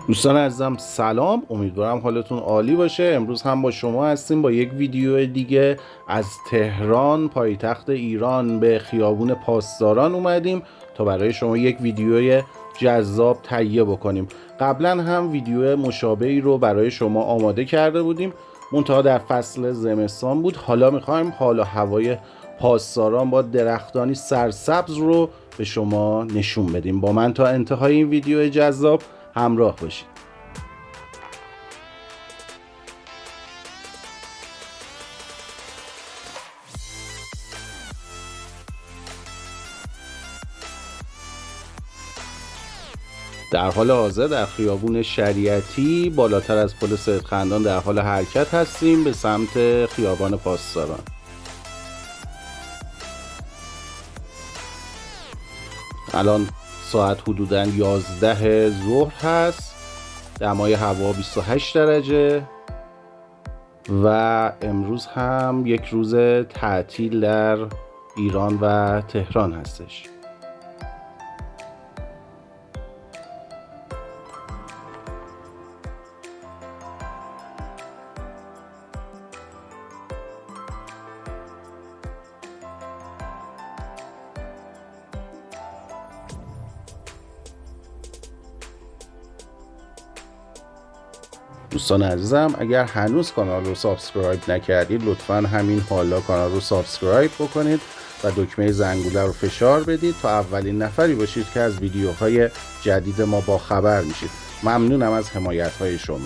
دوستان عزیزم سلام، امیدوارم حالتون عالی باشه. امروز هم با شما هستیم با یک ویدیو دیگه از تهران پایتخت ایران به خیابون پاسداران اومدیم تا برای شما یک ویدیوی جذاب تهیه بکنیم. قبلا هم ویدیو مشابهی رو برای شما آماده کرده بودیم، منتها در فصل زمستان بود. حالا میخوایم حال و هوای پاسداران با درختانی سرسبز رو به شما نشون بدیم. با من تا انتهای این ویدیو جذاب همراه باشید. در حال حاضر در خیابون شریعتی بالاتر از پل سید خندان در حال حرکت هستیم به سمت خیابان پاسداران. الان ساعت حدوداً 11 ظهر هست، دمای هوا 28 درجه و امروز هم یک روز تعطیل در ایران و تهران هستش. دوستان عزیزم اگر هنوز کانال رو سابسکرایب نکردید لطفاً همین حالا کانال رو سابسکرایب بکنید و دکمه زنگوله رو فشار بدید تا اولین نفری باشید که از ویدیوهای جدید ما با خبر میشید. ممنونم از حمایت های شما.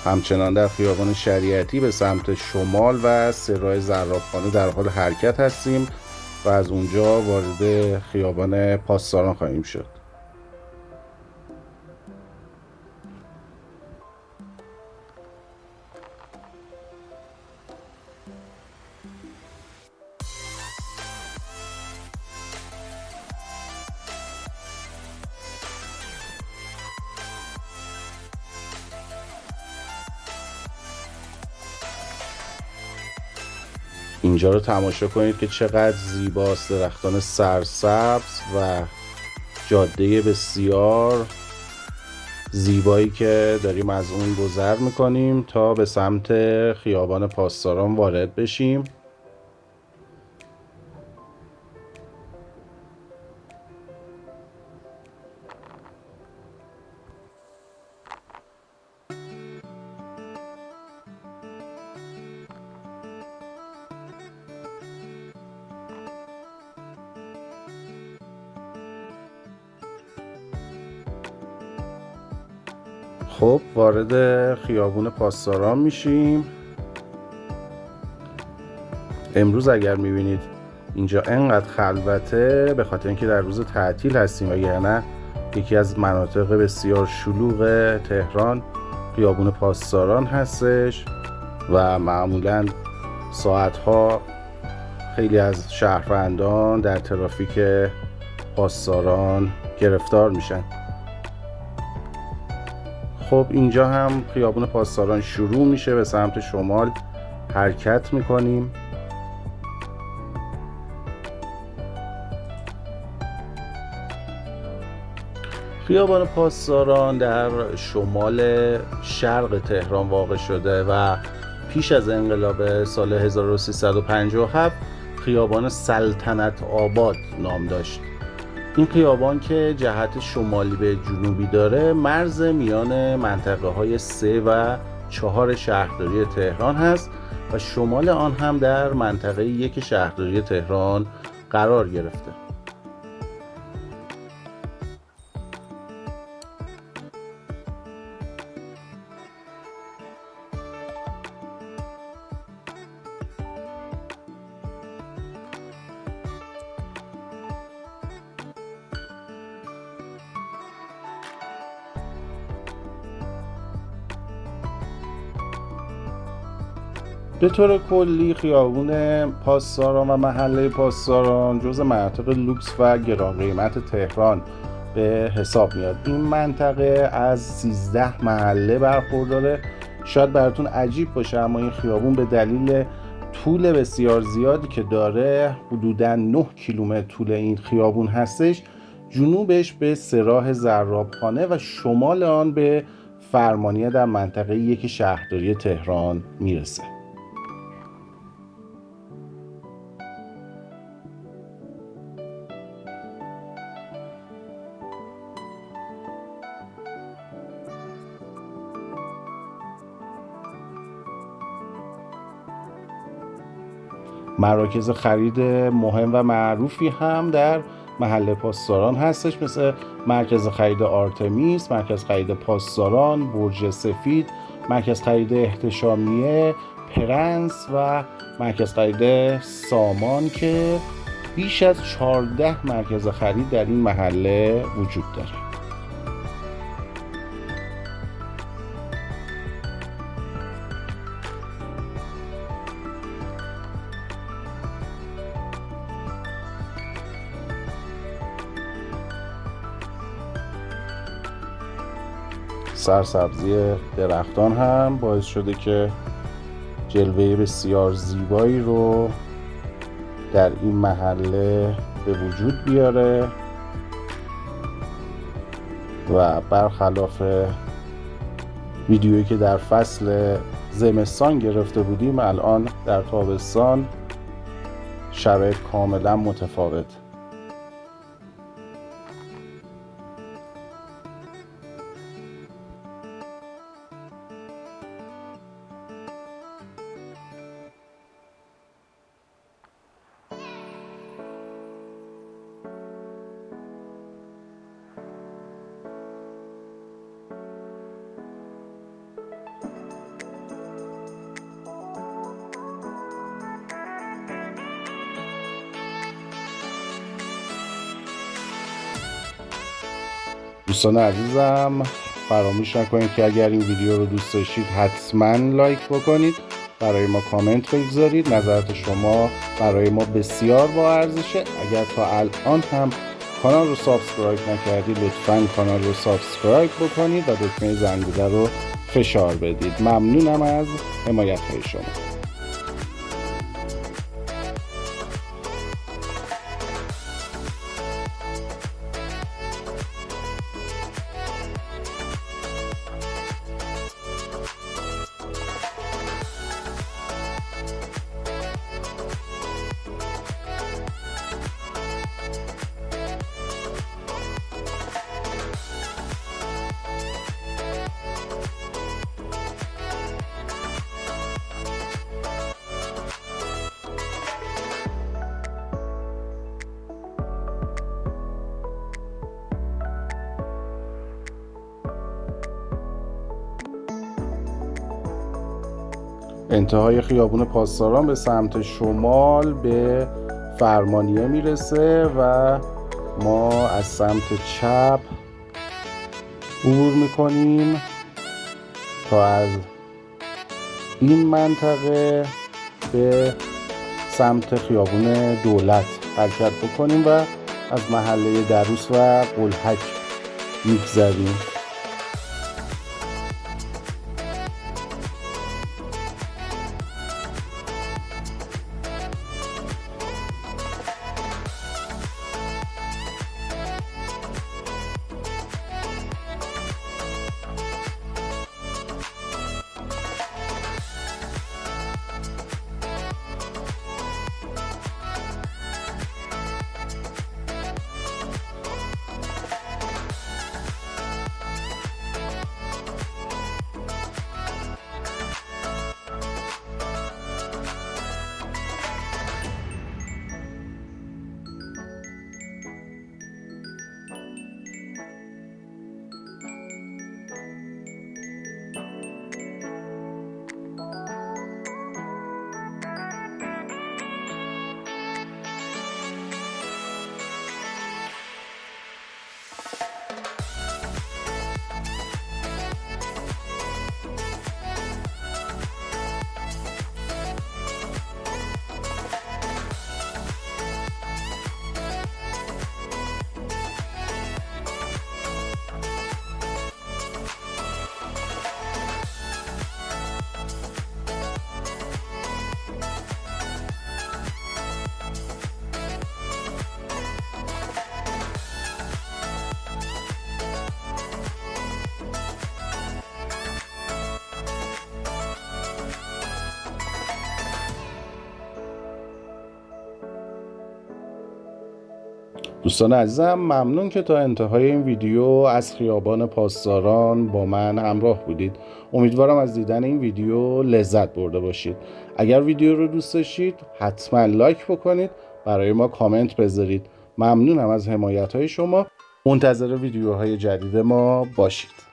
همچنان در خیابان شریعتی به سمت شمال و سرای زرابخانه در حال حرکت هستیم و از اونجا وارد خیابان پاسداران خواهیم شد. اینجا رو تماشا کنید که چقدر زیباست، درختان سرسبز و جاده بسیار زیبایی که داریم از اون گذر میکنیم تا به سمت خیابان پاسداران وارد بشیم. خب وارد خیابون پاسداران میشیم. امروز اگر میبینید اینجا انقدر خلوته به خاطر اینکه در روز تعطیل هستیم، وگرنه یکی از مناطق بسیار شلوغ تهران خیابون پاسداران هستش و معمولا ساعتها خیلی از شهروندان در ترافیک پاسداران گرفتار میشن. خب اینجا هم خیابون پاسداران شروع میشه، به سمت شمال حرکت میکنیم. خیابان پاسداران در شمال شرق تهران واقع شده و پیش از انقلاب سال 1357 خیابان سلطنت آباد نام داشت. این خیابان که جهت شمالی به جنوبی داره مرز میان منطقه های 3 و 4 شهرداری تهران هست و شمال آن هم در منطقه 1 شهرداری تهران قرار گرفته. به طور کلی خیابون پاسداران و محله پاسداران جزو مناطق لوکس و گران قیمت تهران به حساب میاد. این منطقه از 13 محله برخورداره. شاید براتون عجیب باشه اما این خیابون به دلیل طول بسیار زیادی که داره، حدوداً 9 کیلومتر طول این خیابون هستش. جنوبش به سراح زرابخانه و شمال آن به فرمانیه در منطقه 1 شهرداری تهران میرسه. مراکز خرید مهم و معروفی هم در محله پاسداران هستش، مثل مرکز خرید آرتمیس، مرکز خرید پاسداران، برج سفید، مرکز خرید احتشامیه، پرنس و مرکز خرید سامان که بیش از 14 مرکز خرید در این محله وجود داره. سرسبزی درختان هم باعث شده که جلوه بسیار زیبایی رو در این محله به وجود بیاره و برخلاف ویدیویی که در فصل زمستان گرفته بودیم، الان در تابستان شرایط کاملا متفاوت. دوستان عزیزم، فراموش نکنید که اگر این ویدیو رو دوست داشتید حتما لایک بکنید، برای ما کامنت بگذارید. نظرات شما برای ما بسیار با ارزشه. اگر تا الان هم کانال رو سابسکرایب نکردید، لطفاً کانال رو سابسکرایب بکنید و دکمه زنگوله رو فشار بدید. ممنونم از حمایت های شما. انتهای خیابون پاسداران به سمت شمال به فرمانیه میرسه و ما از سمت چپ عبور میکنیم تا از این منطقه به سمت خیابون دولت حرکت بکنیم و از محله دروس و قلهک میگذریم. دوستان عزیزم ممنون که تا انتهای این ویدیو از خیابان پاسداران با من همراه بودید. امیدوارم از دیدن این ویدیو لذت برده باشید. اگر ویدیو رو دوست داشتید حتما لایک بکنید، برای ما کامنت بذارید. ممنونم از حمایت های شما. منتظر ویدیوهای جدید ما باشید.